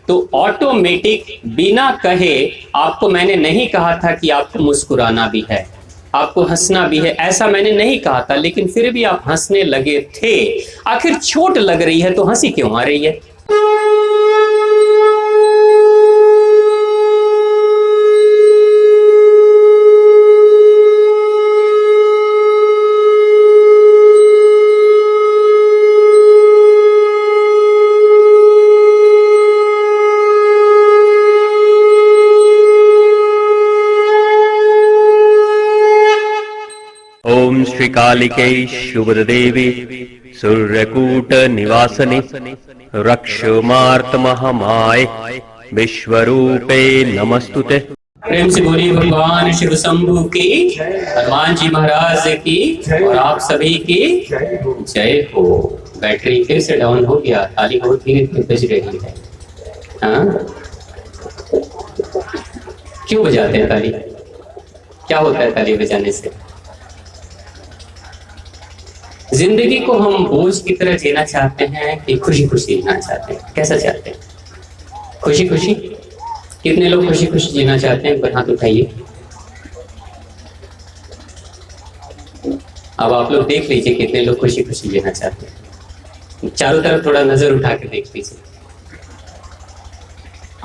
तो ऑटोमेटिक बिना कहे, आपको मैंने नहीं कहा था कि आपको मुस्कुराना भी है, आपको हंसना भी है, ऐसा मैंने नहीं कहा था, लेकिन फिर भी आप हंसने लगे थे। आखिर चोट लग रही है तो हंसी क्यों आ रही है? ओम श्री कालिके शुभदेवी सूर्यकूट निवासने रक्षमार्त महामाय विश्वरूपे नमस्तुते। प्रेम से बोलिए भगवान शिव शंभू की, हनुमान जी महाराज की और आप सभी की जय हो। बैटरी फिर से डाउन हो गया, ताली बहुत धीरे धीरे बज रही है। हाँ, क्यों बजाते हैं ताली? क्या होता है ताली बजाने से? जिंदगी को हम बोझ की तरह जीना चाहते हैं कि खुशी खुशी जीना चाहते हैं? कैसा चाहते हैं? खुशी खुशी? कितने लोग खुशी खुशी जीना चाहते हैं? पर हाथ उठाइए। अब आप लोग देख लीजिए कितने लोग खुशी खुशी जीना चाहते हैं। चारों तरफ थोड़ा नजर उठा के देख लीजिए।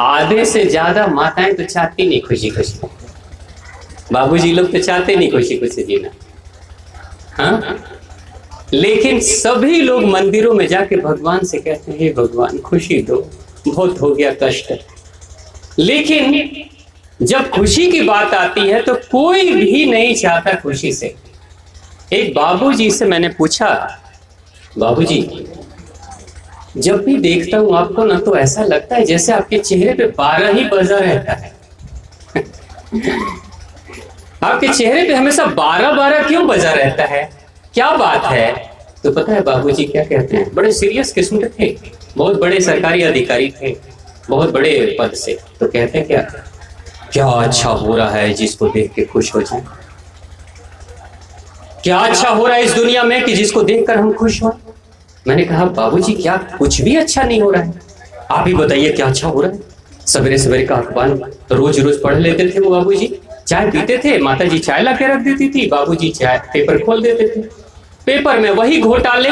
आधे से ज्यादा माताएं तो चाहती नहीं खुशी खुशी, बाबूजी लोग तो चाहते नहीं खुशी खुशी जीना। हाँ, लेकिन सभी लोग मंदिरों में जाके भगवान से कहते हैं, हे भगवान खुशी दो, बहुत हो गया कष्ट। लेकिन जब खुशी की बात आती है तो कोई भी नहीं चाहता खुशी से। एक बाबूजी से मैंने पूछा, बाबूजी जब भी देखता हूं आपको ना तो ऐसा लगता है जैसे आपके चेहरे पे 12 ही बजा रहता है। आपके चेहरे पे हमेशा 12-12 क्यों बजा रहता है? क्या बात है? तो पता है बाबूजी क्या कहते हैं? बड़े सीरियस किस्म के थे, बहुत बड़े सरकारी अधिकारी थे, बहुत बड़े पद से। तो कहते हैं क्या अच्छा हो रहा है जिसको देख के खुश हो जाए? क्या अच्छा हो रहा है इस दुनिया में कि जिसको देखकर हम खुश हो? मैंने कहा बाबूजी क्या कुछ भी अच्छा नहीं हो रहा है? आप ही बताइए क्या अच्छा हो रहा है? सवेरे सवेरे का अखबार रोज रोज पढ़ लेते थे वो बाबूजी। चाय पीते थे, माता जी चाय ला के रख देती थी, बाबूजी चाय पेपर खोल देते थे। पेपर में वही घोटाले,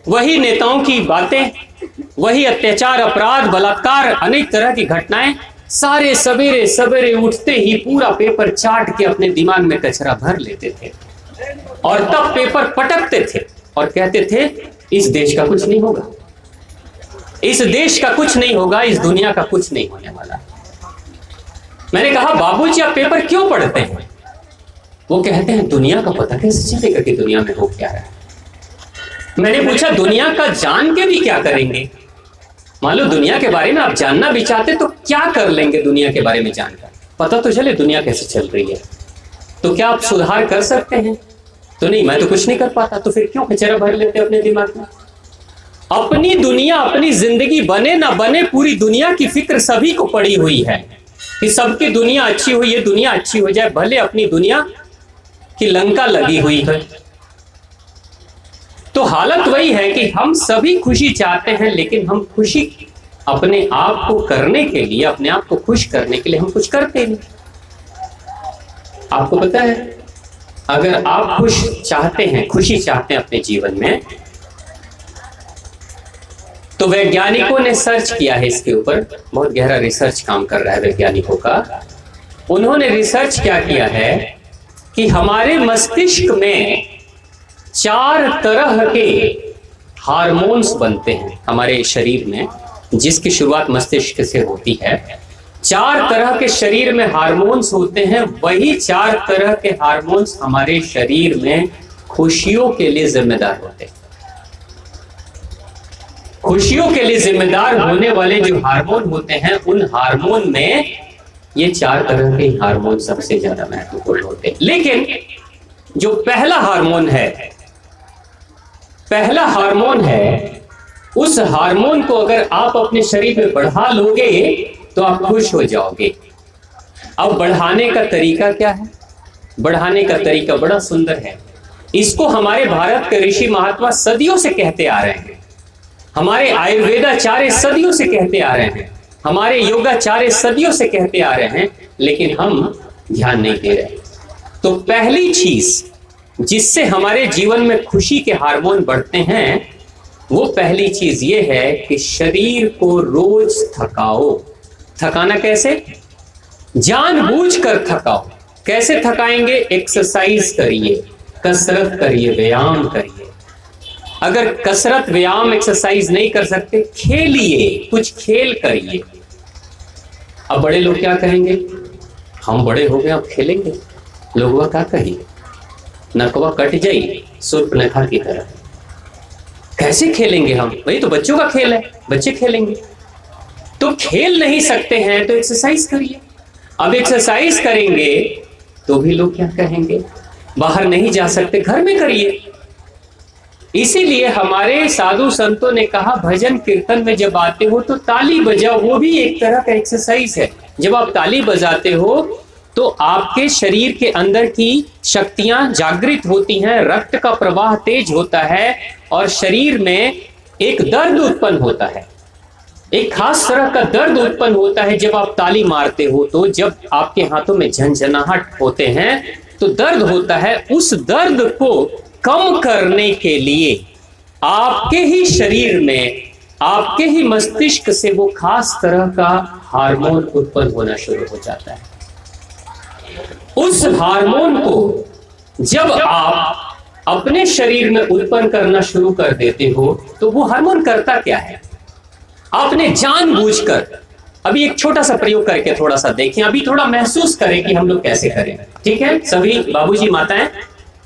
वही नेताओं की बातें, वही अत्याचार, अपराध, बलात्कार, अनेक तरह की घटनाएं। सारे सवेरे सवेरे उठते ही पूरा पेपर चाट के अपने दिमाग में कचरा भर लेते थे और तब पेपर पटकते थे और कहते थे इस देश का कुछ नहीं होगा, इस देश का कुछ नहीं होगा, इस दुनिया का कुछ नहीं होने वाला। मैंने कहा बाबूजी आप पेपर क्यों पढ़ते हैं? वो कहते हैं दुनिया का पता कैसे चलेगा कि दुनिया में हो क्या रहा है। मैंने पूछा दुनिया का जान के भी क्या करेंगे? मान लो दुनिया के बारे में आप जानना भी चाहते तो क्या कर लेंगे? दुनिया के बारे में जानकर पता तो चले दुनिया कैसे चल रही है। तो क्या आप सुधार कर सकते हैं? तो नहीं, मैं तो कुछ नहीं कर पाता। तो फिर क्यों कचरा भर लेते अपने दिमाग में? अपनी दुनिया, अपनी जिंदगी बने ना बने, पूरी दुनिया की फिक्र सभी को पड़ी हुई है कि सबकी दुनिया अच्छी हुई है, दुनिया अच्छी हो जाए, भले अपनी दुनिया की लंका लगी हुई है। तो हालत वही है कि हम सभी खुशी चाहते हैं, लेकिन हम खुशी अपने आप को करने के लिए, अपने आप को खुश करने के लिए हम कुछ करते नहीं। आपको पता है अगर आप खुश चाहते हैं, खुशी चाहते हैं अपने जीवन में, तो वैज्ञानिकों ने सर्च किया है इसके ऊपर, बहुत गहरा रिसर्च काम कर रहा है वैज्ञानिकों का। उन्होंने रिसर्च क्या किया है कि हमारे मस्तिष्क में 4 तरह के हार्मोन्स बनते हैं हमारे शरीर में, जिसकी शुरुआत मस्तिष्क से होती है। 4 तरह के शरीर में हार्मोन्स होते हैं, वही 4 तरह के हार्मोन्स हमारे शरीर में खुशियों के लिए जिम्मेदार होते हैं। खुशियों के लिए जिम्मेदार होने वाले जो हार्मोन होते हैं, उन हार्मोन में ये 4 तरह के हार्मोन सबसे ज्यादा महत्वपूर्ण होते हैं। लेकिन जो पहला हार्मोन है, उस हार्मोन को अगर आप अपने शरीर में बढ़ा लोगे तो आप खुश हो जाओगे। अब बढ़ाने का तरीका क्या है? बढ़ाने का तरीका बड़ा सुंदर है। इसको हमारे भारत के ऋषि महात्मा सदियों से कहते आ रहे हैं हमारे आयुर्वेदाचार्य सदियों से कहते आ रहे हैं, हमारे योगाचार्य सदियों से कहते आ रहे हैं, लेकिन हम ध्यान नहीं दे रहे। तो पहली चीज जिससे हमारे जीवन में खुशी के हार्मोन बढ़ते हैं, वो पहली चीज ये है कि शरीर को रोज थकाओ। थकाना कैसे? जानबूझकर थकाओ। कैसे थकाएंगे? एक्सरसाइज करिए, कसरत करिए, व्यायाम करिए। अगर कसरत, व्यायाम, एक्सरसाइज नहीं कर सकते, खेलिए, कुछ खेल करिए। अब बड़े लोग क्या कहेंगे? हम बड़े हो गए, अब खेलेंगे। लोगवा क्या कहिए? नकवा कट जाइए सूर्पनखा की तरह। कैसे खेलेंगे हम? वही तो बच्चों का खेल है, बच्चे खेलेंगे। तो खेल नहीं सकते हैं तो एक्सरसाइज करिए। अब एक्सरसाइज करेंगे तो भी लोग क्या कहेंगे? बाहर नहीं जा सकते, घर में करिए। इसीलिए हमारे साधु संतों ने कहा, भजन कीर्तन में जब आते हो तो ताली बजाओ। वो भी एक तरह का एक्सरसाइज है। जब आप ताली बजाते हो तो आपके शरीर के अंदर की शक्तियां जागृत होती हैं, रक्त का प्रवाह तेज होता है और शरीर में एक दर्द उत्पन्न होता है। एक खास तरह का दर्द उत्पन्न होता है जब आप ताली मारते हो। तो जब आपके हाथों में झंझनाहट होते हैं तो दर्द होता है। उस दर्द को कम करने के लिए आपके ही शरीर में, आपके ही मस्तिष्क से वो खास तरह का हार्मोन उत्पन्न होना शुरू हो जाता है। उस हार्मोन को जब आप अपने शरीर में उत्पन्न करना शुरू कर देते हो तो वो हार्मोन करता क्या है? आपने जानबूझकर, अभी एक छोटा सा प्रयोग करके थोड़ा सा देखें, अभी थोड़ा महसूस करें कि हम लोग कैसे करें। ठीक है सभी बाबूजी, माताएं,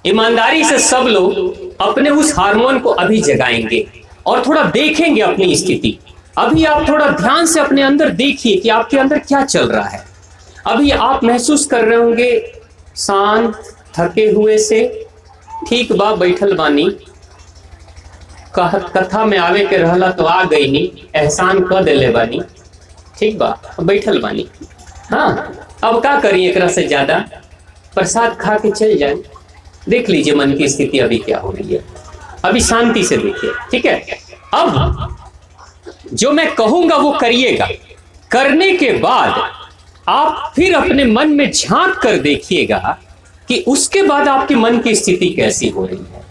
ईमानदारी से सब लोग अपने उस हार्मोन को अभी जगाएंगे और थोड़ा देखेंगे अपनी स्थिति। अभी आप थोड़ा ध्यान से अपने अंदर देखिए कि आपके अंदर क्या चल रहा है। अभी आप महसूस कर रहे होंगे शांत, थके हुए से। ठीक बा, बैठल बानी, कथा में आवे के रहला तो आ गई नी, एहसान कर देले बानी। ठीक बा, बैठल बानी। हाँ, अब क्या करिए? एकरा से ज्यादा प्रसाद खा के चल जाए। देख लीजिए मन की स्थिति अभी क्या हो रही है। अभी शांति से देखिए। ठीक है, अब जो मैं कहूंगा वो करिएगा। करने के बाद आप फिर अपने मन में झांक कर देखिएगा कि उसके बाद आपके मन की स्थिति कैसी हो रही है।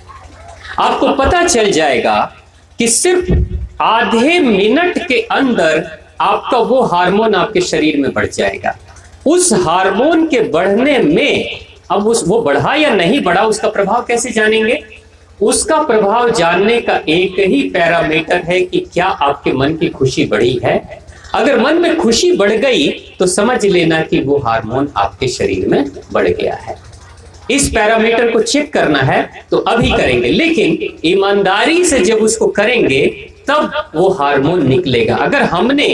आपको पता चल जाएगा कि सिर्फ आधे मिनट के अंदर आपका वो हार्मोन आपके शरीर में बढ़ जाएगा। उस हार्मोन के बढ़ने में, अब वो बढ़ा या नहीं बढ़ा, उसका प्रभाव कैसे जानेंगे? उसका प्रभाव जानने का एक ही पैरामीटर है कि क्या आपके मन की खुशी बढ़ी है। अगर मन में खुशी बढ़ गई तो समझ लेना कि वो हार्मोन आपके शरीर में बढ़ गया है। इस पैरामीटर को चेक करना है तो अभी करेंगे, लेकिन ईमानदारी से जब उसको करेंगे तब वो हार्मोन निकलेगा। अगर हमने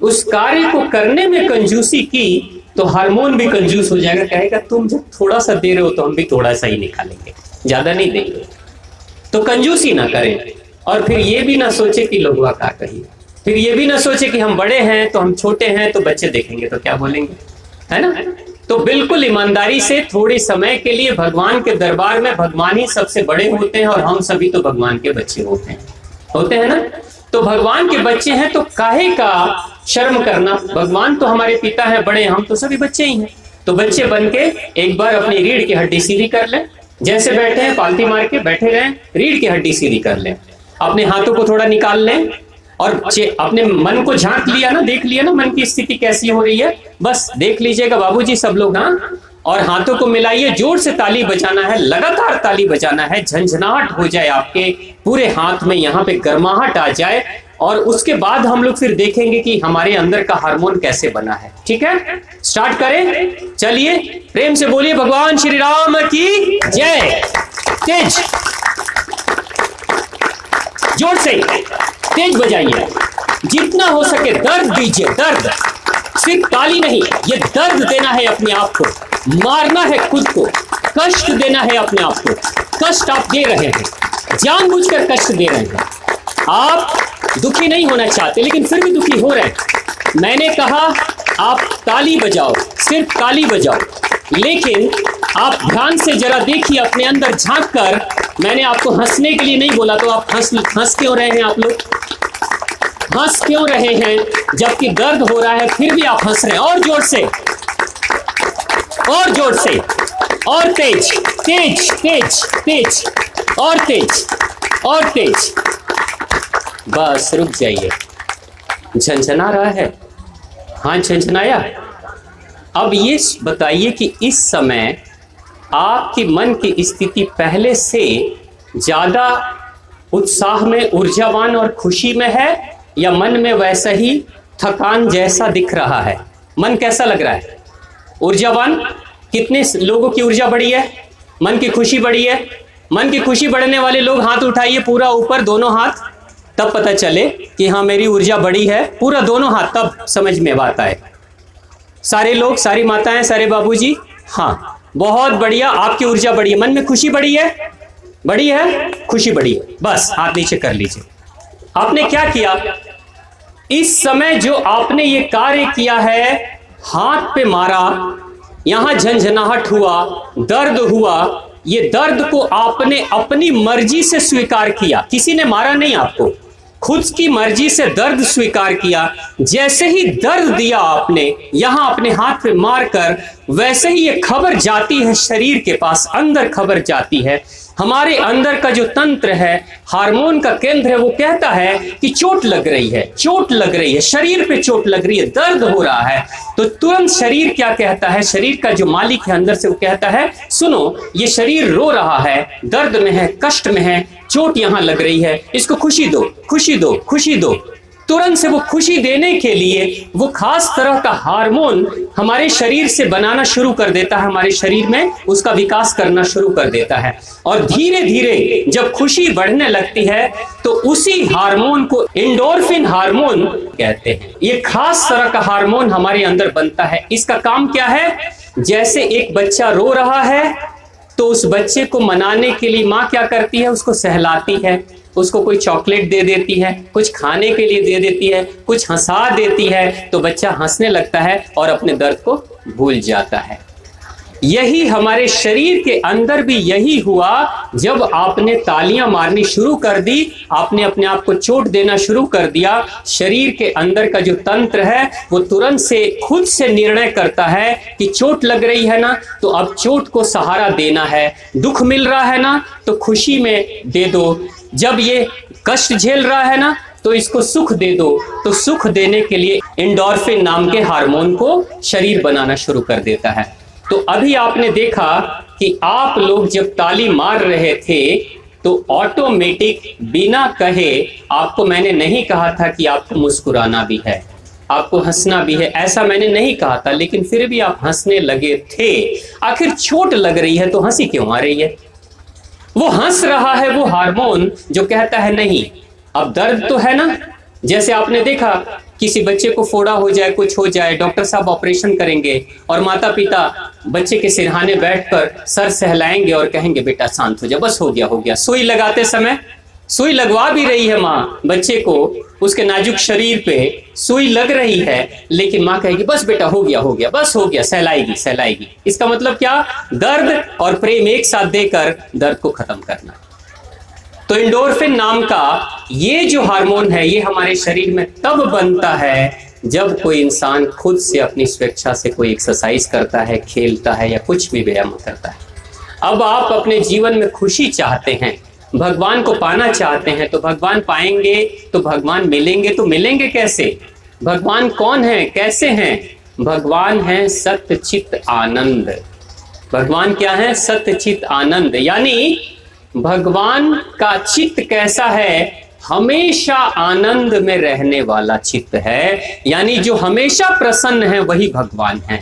उस कार्य को करने में कंजूसी की तो हार्मोन भी कंजूस हो जाएगा, कहेगा तुम जब थोड़ा सा दे रहे हो तो हम भी थोड़ा सा ही निकालेंगे, ज्यादा नहीं देंगे। तो कंजूसी ना करें और फिर ये भी ना सोचे कि लोग क्या कहिए, फिर ये भी ना सोचे कि हम बड़े हैं तो हम छोटे हैं तो बच्चे देखेंगे तो क्या बोलेंगे, है ना। तो बिल्कुल ईमानदारी से थोड़े समय के लिए भगवान के दरबार में, भगवान ही सबसे बड़े होते हैं और हम सभी तो भगवान के बच्चे होते हैं ना। तो भगवान के बच्चे हैं तो काहे का शर्म करना। भगवान तो हमारे पिता हैं, बड़े, हम तो सभी बच्चे ही हैं। तो बच्चे बन के एक बार अपनी रीढ़ की हड्डी सीधी कर लें। जैसे बैठे हैं पालती मार के बैठे रहें, रीढ़ की हड्डी सीधी कर लें। अपने हाथों को थोड़ा निकाल लें और अपने मन को झांक लिया ना, देख लिया ना मन की स्थिति कैसी हो रही है। बस देख लीजिएगा बाबूजी सब लोग, हाँ। और हाथों को मिलाइए, जोर से ताली बजाना है, लगातार ताली बजाना है, झंझनाहट हो जाए आपके पूरे हाथ में, यहाँ पे गर्माहट आ जाए। और उसके बाद हम लोग फिर देखेंगे कि हमारे अंदर का हार्मोन कैसे बना है। ठीक है, स्टार्ट करें, चलिए प्रेम से बोलिए भगवान श्री राम की जय। तेज, जोर से तेज बजाइए, जितना हो सके दर्द दीजिए। दर्द, सिर्फ ताली नहीं, ये दर्द देना है अपने आप को, मारना है खुद को, कष्ट देना है अपने आप को। कष्ट आप दे रहे हैं, जानबूझकर कष्ट दे रहे हैं। आप दुखी नहीं होना चाहते लेकिन फिर भी दुखी हो रहे हैं। मैंने कहा आप ताली बजाओ, सिर्फ ताली बजाओ, लेकिन आप ध्यान से जरा देखिए अपने अंदर झांक कर। मैंने आपको हंसने के लिए नहीं बोला, तो आप हंस क्यों रहे हैं आप लोग? हंस क्यों रहे हैं? जबकि दर्द हो रहा है फिर भी आप हंस रहे हैं। और जोर से, और जोर से, और तेज तेज तेज तेज, और तेज और तेज। बस रुक जाइए। झंझना रहा है? हाँ, झंझनाया। अब ये बताइए कि इस समय आपकी मन की स्थिति पहले से ज्यादा उत्साह में, ऊर्जावान और खुशी में है, या मन में वैसा ही थकान जैसा दिख रहा है? मन कैसा लग रहा है? ऊर्जावान? कितने लोगों की ऊर्जा बढ़ी है? मन की खुशी बढ़ी है? मन की खुशी बढ़ने वाले लोग हाथ उठाइए, पूरा ऊपर, दोनों हाथ, तब पता चले कि हाँ मेरी ऊर्जा बढ़ी है। पूरा दोनों हाथ, तब समझ में बात आए। सारे लोग, सारी माताएं, सारे बाबूजी, हाँ बहुत बढ़िया, आपकी ऊर्जा बढ़ी है। मन में खुशी बढ़ी है? बढ़ी है, खुशी बढ़ी है। बस हाथ नीचे कर लीजिए। आपने क्या किया इस समय? जो आपने ये कार्य किया है, हाथ पे मारा, यहां झंझनाहट हुआ, दर्द हुआ, ये दर्द को आपने अपनी मर्जी से स्वीकार किया। किसी ने मारा नहीं आपको, खुद की मर्जी से दर्द स्वीकार किया। जैसे ही दर्द दिया आपने यहां अपने हाथ पे मारकर, वैसे ही ये खबर जाती है शरीर के पास, अंदर खबर जाती है। हमारे अंदर का जो तंत्र है, हार्मोन का केंद्र है, वो कहता है कि चोट लग रही है, चोट लग रही है, शरीर पे चोट लग रही है, दर्द हो रहा है। तो तुरंत शरीर क्या कहता है? शरीर का जो मालिक है अंदर से, वो कहता है सुनो, ये शरीर रो रहा है, दर्द में है, कष्ट में है, चोट यहां लग रही है, इसको खुशी दो, खुशी दो, खुशी दो। तुरंत से वो खुशी देने के लिए वो खास तरह का हार्मोन हमारे शरीर से बनाना शुरू कर देता है, हमारे शरीर में उसका विकास करना शुरू कर देता है। और धीरे धीरे जब खुशी बढ़ने लगती है तो उसी हार्मोन को एंडोर्फिन हार्मोन कहते हैं। ये खास तरह का हार्मोन हमारे अंदर बनता है। इसका काम क्या है? जैसे एक बच्चा रो रहा है तो उस बच्चे को मनाने के लिए माँ क्या करती है? उसको सहलाती है, उसको कोई चॉकलेट दे देती है, कुछ खाने के लिए दे देती है, कुछ हंसा देती है, तो बच्चा हंसने लगता है और अपने दर्द को भूल जाता है। यही हमारे शरीर के अंदर भी यही हुआ। जब आपने तालियां मारनी शुरू कर दी, आपने अपने आप को चोट देना शुरू कर दिया, शरीर के अंदर का जो तंत्र है वो तुरंत से खुद से निर्णय करता है कि चोट लग रही है ना, तो अब चोट को सहारा देना है। दुख मिल रहा है ना, तो खुशी में दे दो। जब ये कष्ट झेल रहा है ना, तो इसको सुख दे दो। तो सुख देने के लिए एंडोर्फिन नाम के हार्मोन को शरीर बनाना शुरू कर देता है। तो अभी आपने देखा कि आप लोग जब ताली मार रहे थे तो ऑटोमेटिक बिना कहे, आपको मैंने नहीं कहा था कि आपको मुस्कुराना भी है, आपको हंसना भी है, ऐसा मैंने नहीं कहा था, लेकिन फिर भी आप हंसने लगे थे। आखिर चोट लग रही है तो हंसी क्यों आ रही है? वो हंस रहा है वो हार्मोन जो कहता है नहीं, अब दर्द तो है ना। जैसे आपने देखा किसी बच्चे को फोड़ा हो जाए, कुछ हो जाए, डॉक्टर साहब ऑपरेशन करेंगे और माता पिता बच्चे के सिरहाने बैठकर सर सहलाएंगे और कहेंगे बेटा शांत हो जा, बस हो गया हो गया। सुई लगाते समय, सुई लगवा भी रही है माँ बच्चे को, उसके नाजुक शरीर पे सुई लग रही है, लेकिन माँ कहेगी बस बेटा हो गया हो गया, बस हो गया, सहलाएगी सहलाएगी। इसका मतलब क्या? दर्द और प्रेम एक साथ देकर दर्द को खत्म करना। तो एंडोर्फिन नाम का ये जो हार्मोन है, ये हमारे शरीर में तब बनता है जब कोई इंसान खुद से अपनी स्वेच्छा से कोई एक्सरसाइज करता है, खेलता है या कुछ भी व्यायाम करता है। अब आप अपने जीवन में खुशी चाहते हैं, भगवान को पाना चाहते हैं, तो भगवान पाएंगे, तो भगवान मिलेंगे, तो मिलेंगे कैसे? भगवान कौन है, कैसे हैं? भगवान है सत्य चित्त आनंद। भगवान क्या है? सत्य चित्त आनंद। यानी भगवान का चित्त कैसा है? हमेशा आनंद में रहने वाला चित्त है, यानी जो हमेशा प्रसन्न है वही भगवान है।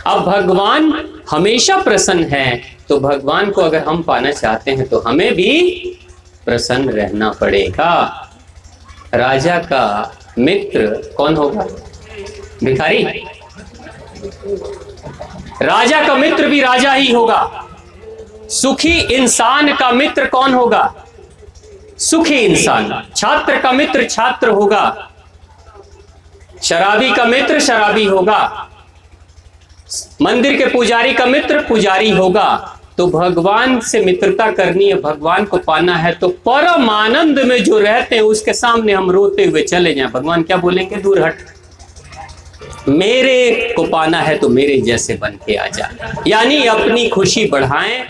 अब भगवान हमेशा प्रसन्न है, तो भगवान को अगर हम पाना चाहते हैं तो हमें भी प्रसन्न रहना पड़ेगा। राजा का मित्र कौन होगा? भिखारी? राजा का मित्र भी राजा ही होगा। सुखी इंसान का मित्र कौन होगा? सुखी इंसान। छात्र का मित्र छात्र होगा, शराबी का मित्र शराबी होगा, मंदिर के पुजारी का मित्र पुजारी होगा, तो भगवान से मित्रता करनी है, भगवान को पाना है, तो परम आनंद में जो रहते हैं उसके सामने हम रोते हुए चले जाएं, भगवान क्या बोलेंगे? दूर हट, मेरे को पाना है तो मेरे जैसे बन के आ जा। यानी अपनी खुशी बढ़ाएं,